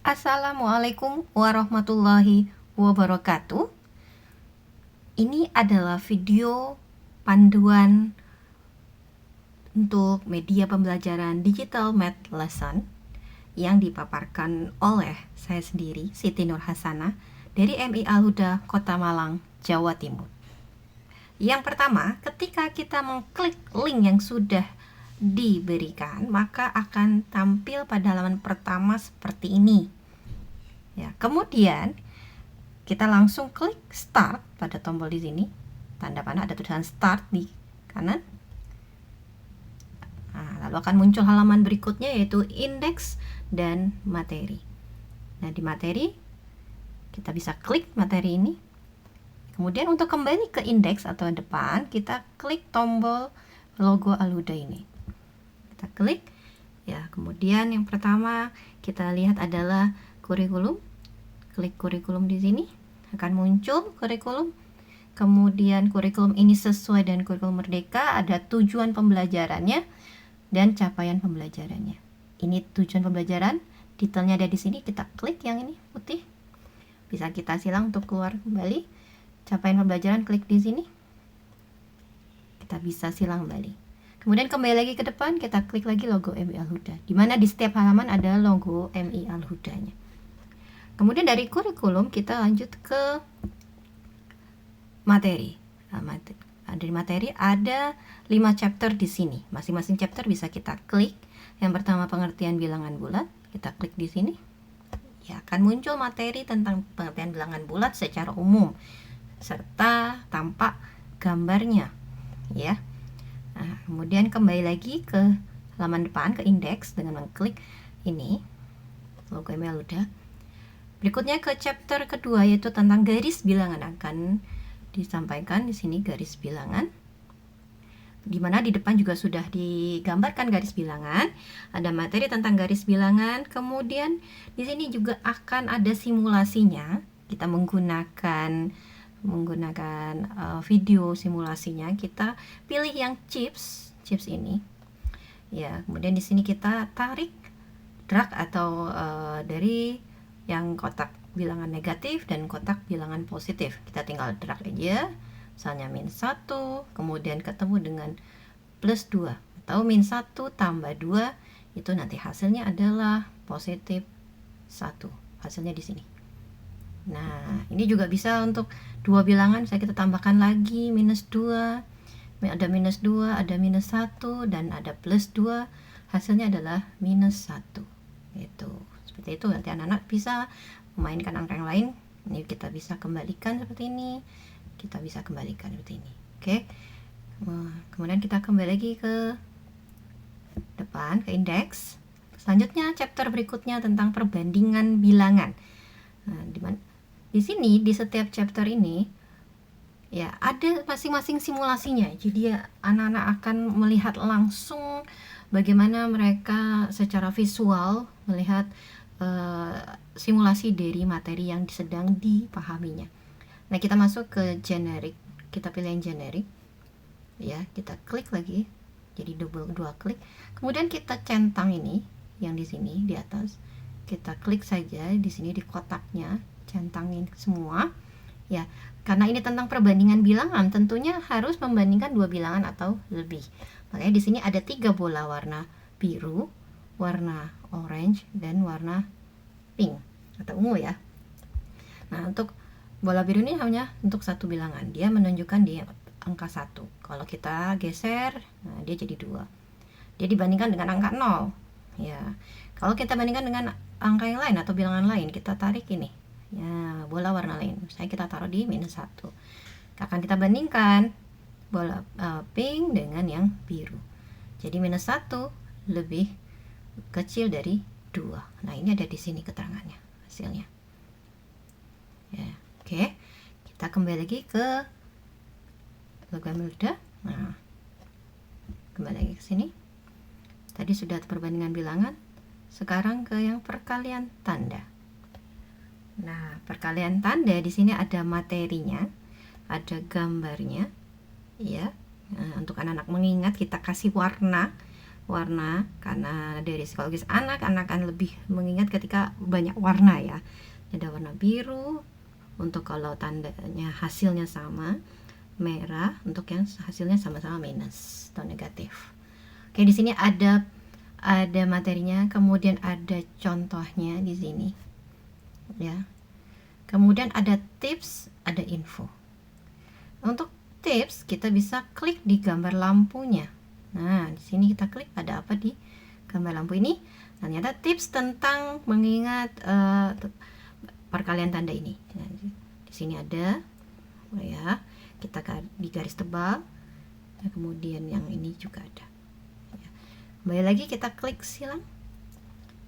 Assalamualaikum warahmatullahi wabarakatuh. Ini adalah video panduan untuk media pembelajaran digital math lesson yang dipaparkan oleh saya sendiri, Siti Nur Hasanah, dari MI Al-Huda, Kota Malang, Jawa Timur. Yang pertama, ketika kita mengklik link yang sudah diberikan, maka akan tampil pada halaman pertama seperti ini. Ya, kemudian kita langsung klik start pada tombol di sini. Tanda panah ada tulisan start di kanan. Nah, lalu akan muncul halaman berikutnya yaitu indeks dan materi. Nah, di materi kita bisa klik materi ini. Kemudian untuk kembali ke indeks atau depan, kita klik tombol logo Al-Huda ini. Kita klik ya, kemudian yang pertama kita lihat adalah kurikulum. Klik kurikulum di sini, akan muncul kurikulum. Kemudian kurikulum ini sesuai dengan kurikulum Merdeka, ada tujuan pembelajarannya dan capaian pembelajarannya. Ini tujuan pembelajaran, detailnya ada di sini. Kita klik yang ini putih. Bisa kita silang untuk keluar kembali. Capaian pembelajaran, klik di sini. Kita bisa silang kembali. Kemudian kembali lagi ke depan, kita klik lagi logo MI Al-Huda, di mana di setiap halaman ada logo MI Al-Hudanya. Kemudian dari kurikulum kita lanjut ke materi. Dari materi ada 5 chapter di sini. Masing-masing chapter bisa kita klik. Yang pertama pengertian bilangan bulat, kita klik di sini. Ya, akan muncul materi tentang pengertian bilangan bulat secara umum serta tampak gambarnya, ya. Nah, kemudian kembali lagi ke halaman depan, ke indeks dengan mengklik ini logo MI Al-Huda. Berikutnya ke chapter kedua yaitu tentang garis bilangan, akan disampaikan di sini garis bilangan. Dimana di depan juga sudah digambarkan garis bilangan, ada materi tentang garis bilangan. Kemudian di sini juga akan ada simulasinya. Kita menggunakan video simulasinya. Kita pilih yang chips ini ya. Kemudian di sini kita tarik drag atau dari yang kotak bilangan negatif dan kotak bilangan positif, kita tinggal drag aja, misalnya -1 kemudian ketemu dengan +2 atau -1 tambah 2, itu nanti hasilnya adalah +1, hasilnya di sini. Nah, ini juga bisa untuk dua bilangan, bisa kita tambahkan lagi -2, ada -2, ada -1, dan ada +2, hasilnya adalah -1. Itu seperti itu. Nanti anak-anak bisa memainkan angka yang lain. Ini kita bisa kembalikan seperti ini, kita bisa kembalikan seperti ini. Oke. Kemudian kita kembali lagi ke depan, ke indeks. Selanjutnya chapter berikutnya tentang perbandingan bilangan. Nah, di sini di setiap chapter ini ya ada masing-masing simulasinya. Jadi ya, anak-anak akan melihat langsung bagaimana mereka secara visual melihat simulasi dari materi yang sedang dipahaminya. Nah, kita masuk ke generic, kita pilih yang generic ya, kita klik lagi, jadi dua klik. Kemudian kita centang ini yang di sini di atas, kita klik saja di sini di kotaknya, centangin semua ya. Karena ini tentang perbandingan bilangan, tentunya harus membandingkan dua bilangan atau lebih. Makanya di sini ada 3 bola warna biru, warna orange, dan warna pink atau ungu ya. Nah, untuk bola biru ini hanya untuk satu bilangan, dia menunjukkan di angka 1. Kalau kita geser, nah dia jadi 2. Dia dibandingkan dengan angka 0 ya. Kalau kita bandingkan dengan angka yang lain atau bilangan lain, kita tarik ini ya, bola warna lain, saya kita taruh di -1. Akan kita bandingkan bola pink dengan yang biru, jadi -1 lebih kecil dari 2. Nah, ini ada di sini keterangannya, hasilnya ya. Oke, kita kembali lagi ke logo MI Al-Huda. Nah, kembali lagi ke sini. Tadi sudah perbandingan bilangan, sekarang ke yang perkalian tanda. Nah, perkalian tanda di sini ada materinya, ada gambarnya ya. Nah, untuk anak-anak mengingat, kita kasih warna warna, karena dari psikologis anak akan lebih mengingat ketika banyak warna ya. Ada warna biru untuk kalau tandanya hasilnya sama, merah untuk yang hasilnya sama-sama minus atau negatif. Oke, di sini ada materinya, kemudian ada contohnya di sini. Ya. Kemudian ada tips, ada info. Untuk tips kita bisa klik di gambar lampunya. Nah, di sini kita klik ada apa di gambar lampu ini? Ternyata tips tentang mengingat perkalian tanda ini. Nah, di sini ada ya, kita di garis tebal. Nah, kemudian yang ini juga ada. Ya. Kembali lagi kita klik silang.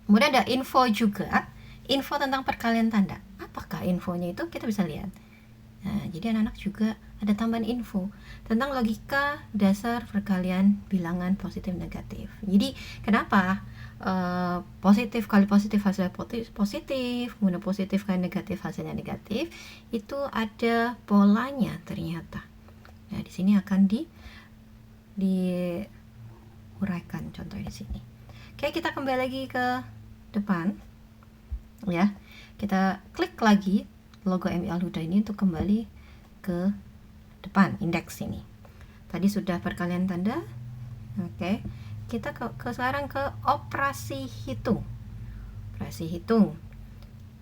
Kemudian ada info juga, info tentang perkalian tanda. Apakah infonya itu? Kita bisa lihat. Nah, jadi anak-anak juga ada tambahan info tentang logika dasar perkalian bilangan positif negatif. Jadi kenapa positif kali positif hasilnya positif, kemudian positif kali negatif hasilnya negatif, itu ada polanya ternyata. Nah, di sini akan diuraikan contohnya di sini. Oke, kita kembali lagi ke depan. Ya. Kita klik lagi logo MI Al-Huda ini untuk kembali ke depan indeks ini. Tadi sudah perkalian tanda. Oke. Kita sekarang ke operasi hitung. Operasi hitung.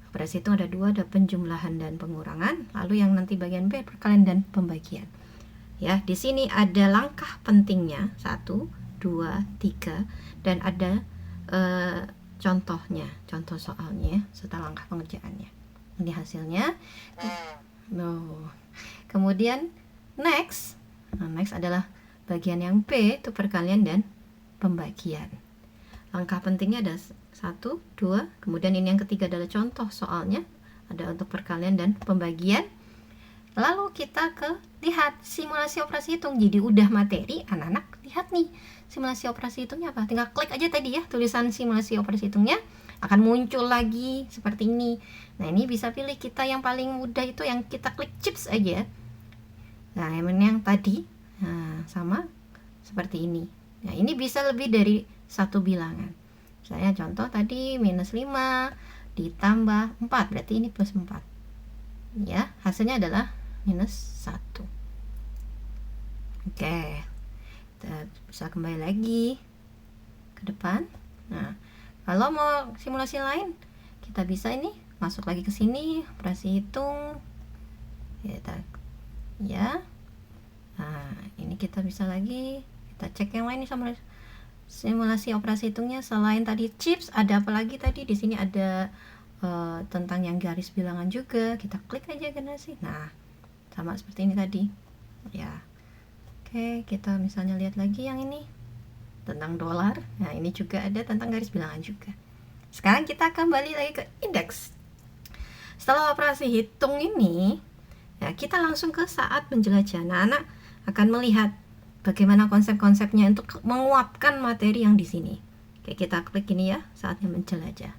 Operasi hitung ada dua, ada penjumlahan dan pengurangan. Lalu yang nanti bagian B perkalian dan pembagian. Ya, di sini ada langkah pentingnya 1, 2, 3 dan ada contohnya, contoh soalnya serta langkah pengerjaannya. Ini hasilnya. Kemudian next. Nah, next adalah bagian yang B, itu perkalian dan pembagian. Langkah pentingnya ada 1, 2, kemudian ini yang ketiga adalah contoh soalnya, ada untuk perkalian dan pembagian. Lalu kita lihat simulasi operasi hitung. Jadi udah materi, anak-anak lihat nih simulasi operasi hitungnya apa. Tinggal klik aja tadi ya, tulisan simulasi operasi hitungnya akan muncul lagi seperti ini. Nah, ini bisa pilih kita yang paling mudah itu yang kita klik chips aja. Nah, yang tadi sama seperti ini. Nah, ini bisa lebih dari satu bilangan. Saya contoh tadi minus 5 ditambah 4, berarti ini plus 4. Ya, hasilnya adalah minus 1. Oke. Kita bisa kembali lagi ke depan. Nah, kalau mau simulasi lain, kita bisa ini masuk lagi ke sini, operasi hitung. Ya. Nah, ini kita bisa lagi kita cek yang lain nih sama simulasi operasi hitungnya. Selain tadi chips, ada apa lagi tadi? Di sini ada tentang yang garis bilangan juga. Kita klik aja generasi. Nah, sama seperti ini tadi. Ya. Oke, kita misalnya lihat lagi yang ini tentang dolar. Nah, ini juga ada tentang garis bilangan juga. Sekarang kita kembali lagi ke indeks. Setelah operasi hitung ini, ya, kita langsung ke saat menjelajah. Nah, anak akan melihat bagaimana konsep-konsepnya untuk menguapkan materi yang di sini. Oke, kita klik ini ya, saatnya menjelajah.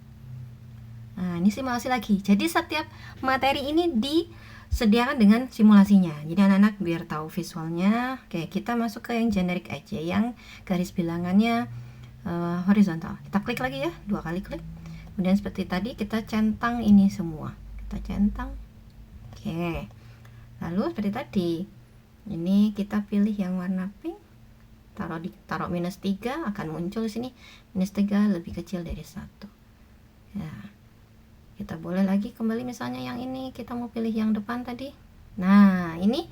Nah, ini simulasi lagi. Jadi setiap materi ini disediakan dengan simulasinya. Jadi anak-anak biar tahu visualnya. Oke, kita masuk ke yang generik aja, yang garis bilangannya horizontal. Kita klik lagi ya, 2 kali klik. Kemudian seperti tadi kita centang ini semua. Kita centang. Oke. Lalu seperti tadi. Ini kita pilih yang warna pink. Taruh minus 3 akan muncul di sini. Minus 3 lebih kecil dari 1. Ya. Kita boleh lagi kembali misalnya yang ini, kita mau pilih yang depan tadi. Nah, ini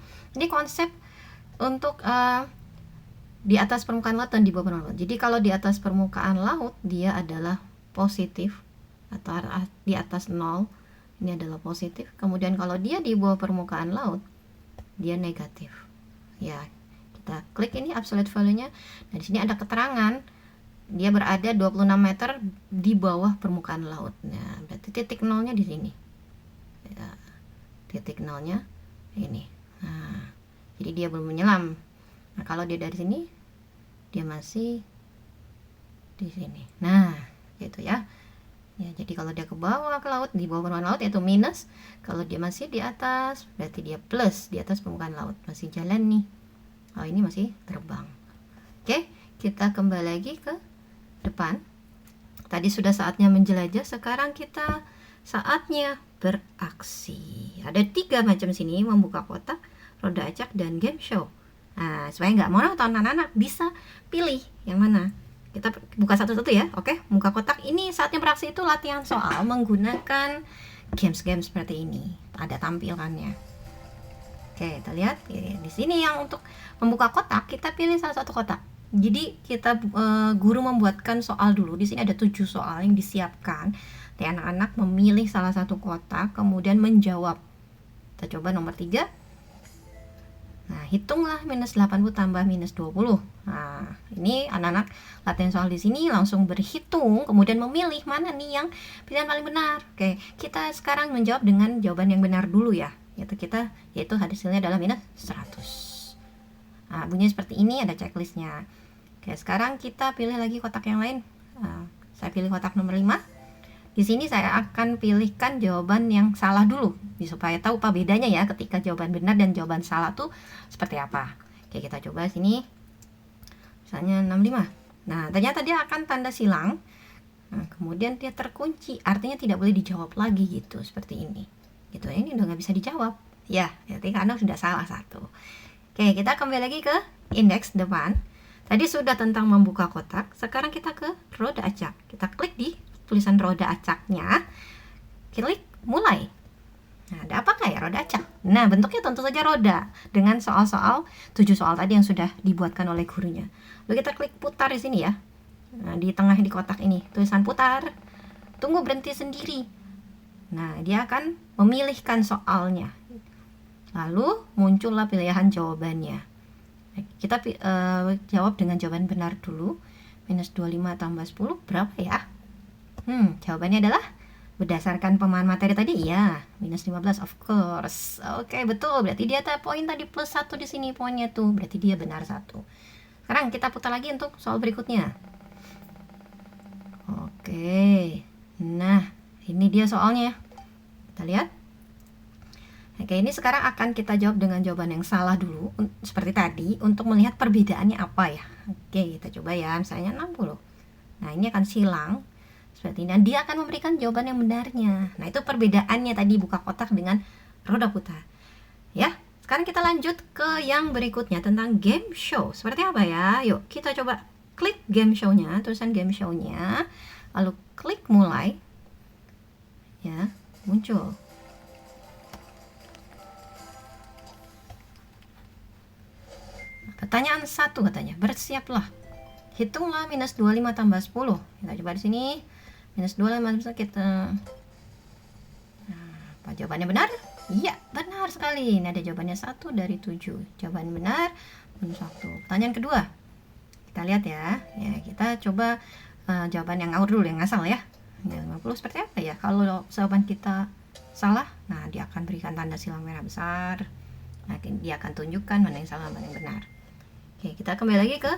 konsep untuk di atas permukaan laut dan di bawah permukaan laut. Jadi kalau di atas permukaan laut dia adalah positif atau di atas 0, ini adalah positif. Kemudian kalau dia di bawah permukaan laut dia negatif. Ya, kita klik ini absolute value-nya. Nah, di sini ada keterangan dia berada 26 meter di bawah permukaan laut. Nah, berarti titik nolnya di sini. Ya, titik nolnya ini. Nah, jadi dia belum menyelam. Nah, kalau dia dari sini, dia masih di sini. Nah, gitu ya. Ya, jadi kalau dia ke bawah ke laut, di bawah permukaan laut yaitu minus. Kalau dia masih di atas, berarti dia plus di atas permukaan laut. Masih jalan nih. Oh, ini masih terbang. Oke. kita kembali lagi ke depan. Tadi sudah saatnya menjelajah, sekarang kita saatnya beraksi. Ada 3 macam sini, membuka kotak, roda acak, dan game show. Nah, supaya nggak monoton, anak-anak bisa pilih yang mana. Kita buka satu-satu ya. Oke, buka kotak. Ini saatnya beraksi itu latihan soal menggunakan games-games seperti ini. Ada tampilannya. Oke, kita lihat di sini yang untuk membuka kotak, kita pilih salah satu kotak. Jadi kita guru membuatkan soal dulu. Di sini ada 7 soal yang disiapkan. Nanti anak-anak memilih salah satu kotak, kemudian menjawab. Kita coba nomor 3. Nah, hitunglah minus 80 tambah minus 20. Nah, ini anak-anak latihan soal di sini langsung berhitung, kemudian memilih mana nih yang pilihan paling benar. Oke, kita sekarang menjawab dengan jawaban yang benar dulu ya. Yaitu hasilnya adalah minus 100. Nah, bunyinya seperti ini, ada checklistnya. Oke, sekarang kita pilih lagi kotak yang lain. Nah, saya pilih kotak nomor 5. Di sini saya akan pilihkan jawaban yang salah dulu, supaya tahu apa bedanya ya ketika jawaban benar dan jawaban salah tuh seperti apa. Oke, kita coba sini. Misalnya 65. Nah, ternyata dia akan tanda silang. Nah, kemudian dia terkunci, artinya tidak boleh dijawab lagi gitu, seperti ini. Gitu, ini udah nggak bisa dijawab. Ya, berarti karena sudah salah satu. Oke, kita kembali lagi ke indeks depan. Tadi sudah tentang membuka kotak, sekarang kita ke roda acak. Kita klik di tulisan roda acaknya, klik mulai. Nah, ada apakah ya roda acak? Nah, bentuknya tentu saja roda dengan soal-soal 7 soal tadi yang sudah dibuatkan oleh gurunya. Lalu kita klik putar di sini ya. Nah, di tengah di kotak ini tulisan putar. Tunggu berhenti sendiri. Nah, dia akan memilihkan soalnya. Lalu muncullah pilihan jawabannya. Kita jawab dengan jawaban benar dulu. Minus 25 tambah 10 berapa ya? Jawabannya adalah berdasarkan pemahaman materi tadi ya, minus 15 of course. Oke, betul. Berarti dia ada poin tadi plus 1 di sini poinnya tuh. Berarti dia benar 1. Sekarang kita putar lagi untuk soal berikutnya. Oke. Nah, ini dia soalnya. Kita lihat. Oke, ini sekarang akan kita jawab dengan jawaban yang salah dulu, seperti tadi, untuk melihat perbedaannya apa ya. Oke, kita coba ya, misalnya 60. Nah, ini akan silang, seperti ini. Dan dia akan memberikan jawaban yang benarnya. Nah, itu perbedaannya tadi buka kotak dengan roda putar. Ya, sekarang kita lanjut ke yang berikutnya, tentang game show. Seperti apa ya? Yuk, kita coba klik game show-nya, tulisan game show-nya, lalu klik mulai. Ya, muncul. Pertanyaan 1 katanya, bersiaplah. Hitunglah minus 25 tambah 10. Kita coba di sini. Minus 25 kita. Nah, apa jawabannya benar? Iya, benar sekali. Ini ada jawabannya 1 dari 7. Jawaban benar minus 1. Pertanyaan kedua. Kita lihat ya. Ya, kita coba jawaban yang ngawur dulu, yang ngasal ya. 50 seperti apa ya? Kalau jawaban kita salah, nah dia akan berikan tanda silang merah besar. Nah, dia akan tunjukkan mana yang salah, mana yang benar. Oke, kita kembali lagi ke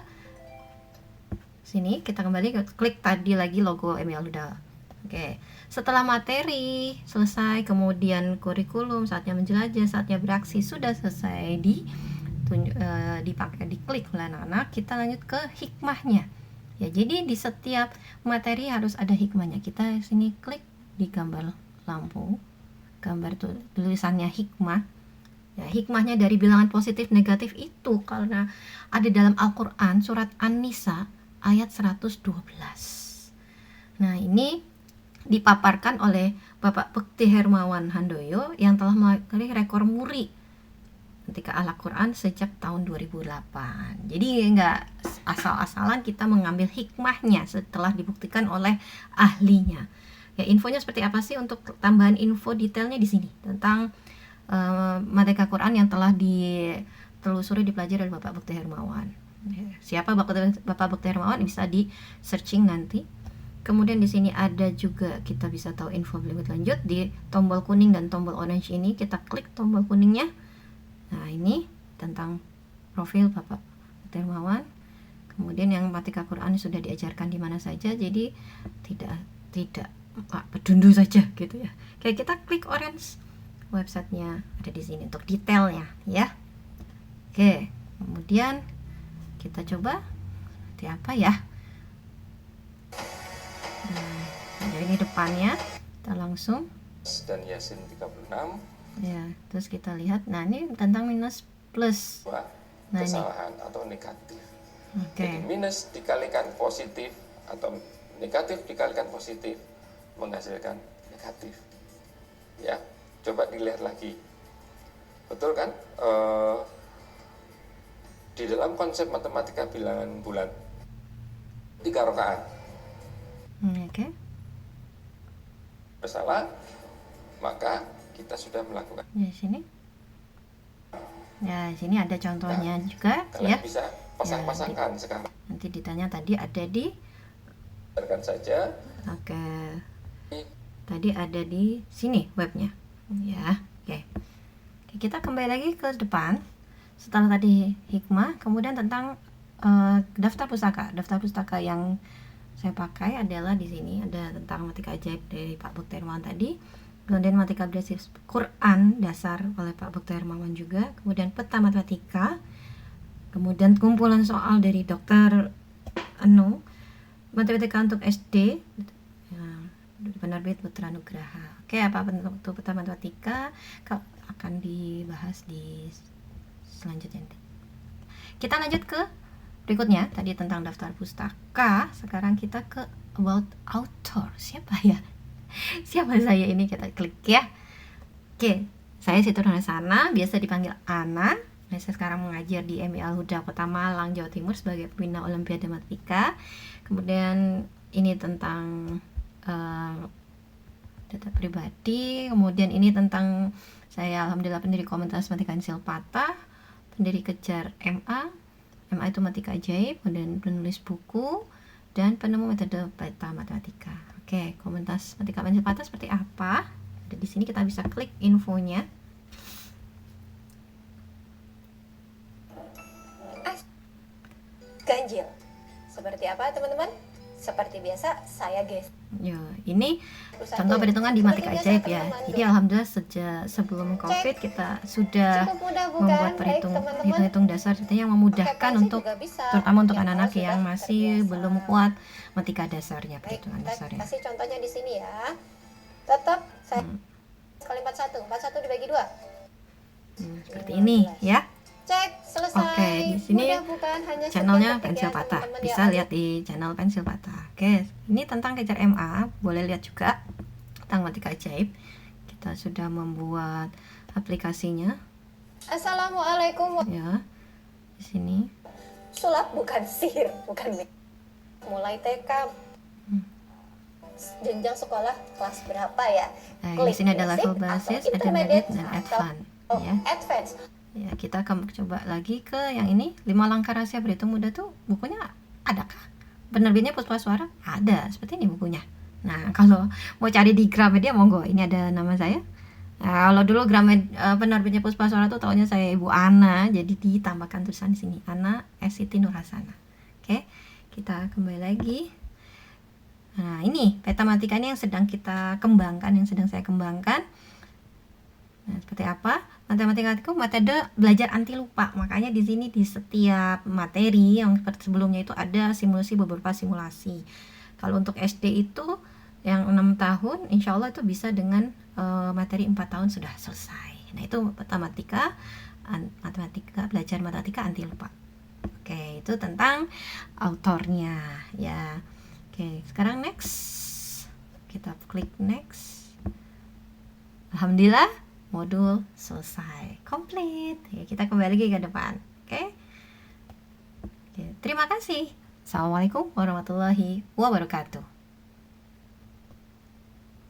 sini. Kita kembali ke klik tadi lagi logo ML udah. Oke, setelah materi selesai, kemudian kurikulum, saatnya menjelajah, saatnya beraksi sudah selesai dipakai, diklik oleh anak-anak. Kita lanjut ke hikmahnya. Ya, jadi di setiap materi harus ada hikmahnya. Kita sini klik di gambar lampu, gambar tulisannya hikmah. Ya, hikmahnya dari bilangan positif negatif itu karena ada dalam Al-Quran surat An-Nisa ayat 112. Nah, ini dipaparkan oleh Bapak Bekti Hermawan Handoyo yang telah meraih rekor muri ketika Al-Quran sejak tahun 2008. Jadi nggak asal-asalan kita mengambil hikmahnya setelah dibuktikan oleh ahlinya. Ya, infonya seperti apa sih? Untuk tambahan info detailnya di sini tentang materi Al-Quran yang telah ditelusuri, dipelajari oleh Bapak Bekti Hermawan. Siapa Bapak Bekti Hermawan? Bisa di searching nanti. Kemudian di sini ada juga kita bisa tahu info lebih lanjut di tombol kuning dan tombol orange ini. Kita klik tombol kuningnya. Nah, ini tentang profil Bapak Bekti Hermawan. Kemudian yang materi Al-Quran sudah diajarkan di mana saja. Jadi tidak pedundu saja gitu ya. Kayak kita klik orange. Websitenya ada di sini untuk detailnya ya. Oke, kemudian kita coba seperti apa ya. Nah, jadi ini depannya, kita langsung dan Yasin 36 ya, terus kita lihat. Nah, ini tentang minus plus. Nah, kesalahan ini atau negatif. Okay. Jadi minus dikalikan positif atau negatif dikalikan positif menghasilkan negatif. Ya, coba dilihat lagi. Betul kan? Di dalam konsep matematika bilangan bulat 3 rakaat. Oke. Bersalah, maka kita sudah melakukan. Di sini. Ya, sini ada contohnya juga Kalian ya. bisa pasang-pasangkan sekarang. Nanti ditanya tadi ada di. Biarkan saja. Oke. Tadi ada di sini webnya. Ya, oke. Kita kembali lagi ke depan. Setelah tadi hikmah, kemudian tentang daftar pustaka. Daftar pustaka yang saya pakai adalah di sini ada tentang matematika ajaib dari Pak Bekti Hermawan tadi, kemudian matematika basic Quran dasar oleh Pak Bekti Hermawan juga, kemudian peta matematika, kemudian kumpulan soal dari Dr. Anu, matematika untuk SD, penerbit Putra Nugraha. Oke, apa bentuk peta matematika akan dibahas di selanjutnya. Kita lanjut ke berikutnya, tadi tentang daftar pustaka. Sekarang kita ke about author. Siapa ya? Siapa saya ini? Kita klik ya. Oke, saya Siti Nurhasana, biasa dipanggil Ana. Saya sekarang mengajar di MI Al Huda Kota Malang, Jawa Timur sebagai pembina Olimpiade Matematika. Kemudian ini tentang data pribadi. Kemudian ini tentang saya alhamdulillah pendiri komunitas Matematika Pensil Patah, pendiri Kejar MA itu matematika ajaib, kemudian penulis buku dan penemu metode peta matematika. Oke, komunitas Matematika Pensil Patah seperti apa? Ada di sini, kita bisa klik infonya. Ganjil. Seperti apa, teman-teman? Seperti biasa, saya guys. Ya, ini contoh perhitungan di matematika ajaib ya. Jadi alhamdulillah sejak sebelum COVID kita sudah membuat perhitung dasar yang memudahkan untuk terutama untuk anak-anak yang masih belum kuat matematika dasarnya, perhitungan dasarnya. Kasih contohnya di sini ya. Tetap saya kali 41 dibagi 2. Seperti ini ya. Cek, selesai. Oke, di sini hanya channelnya Pensil Patah. Bisa lihat di channel Pensil Patah. Oke, ini tentang Kejar MA. Boleh lihat juga tentang matematika ajaib. Kita sudah membuat aplikasinya. Assalamualaikum. Ya, di sini. Sulap bukan sihir, bukan mulai TK. Jenjang sekolah kelas berapa ya? Nah, di sini ada level basis, intermediate, dan advance. Ya. Advance. Ya, kita akan coba lagi ke yang ini, 5 langkah rahasia berhitung mudah tuh bukunya adakah? Penerbitnya Puspaswara? Ada, seperti ini bukunya. Nah, kalau mau cari di Gramedia monggo, ini ada nama saya. Nah, kalau dulu penerbitnya Puspaswara tuh taunya saya Ibu Ana, jadi ditambahkan tulisan di sini, Ana Siti Nurhasana. Oke, kita kembali lagi. Nah, ini peta matematika ini yang sedang kita kembangkan, yang sedang saya kembangkan. Nah, seperti apa? Matematika itu metode belajar anti lupa. Makanya di sini di setiap materi yang sebelumnya itu ada beberapa simulasi. Kalau untuk SD itu yang 6 tahun, insya Allah itu bisa dengan materi 4 tahun sudah selesai. Nah, itu matematika belajar matematika anti lupa. Oke, itu tentang autornya ya. Oke, sekarang next. Kita klik next. Alhamdulillah modul selesai, komplit. Ya, kita kembali lagi ke depan. Oke. Terima kasih. Assalamualaikum warahmatullahi wabarakatuh.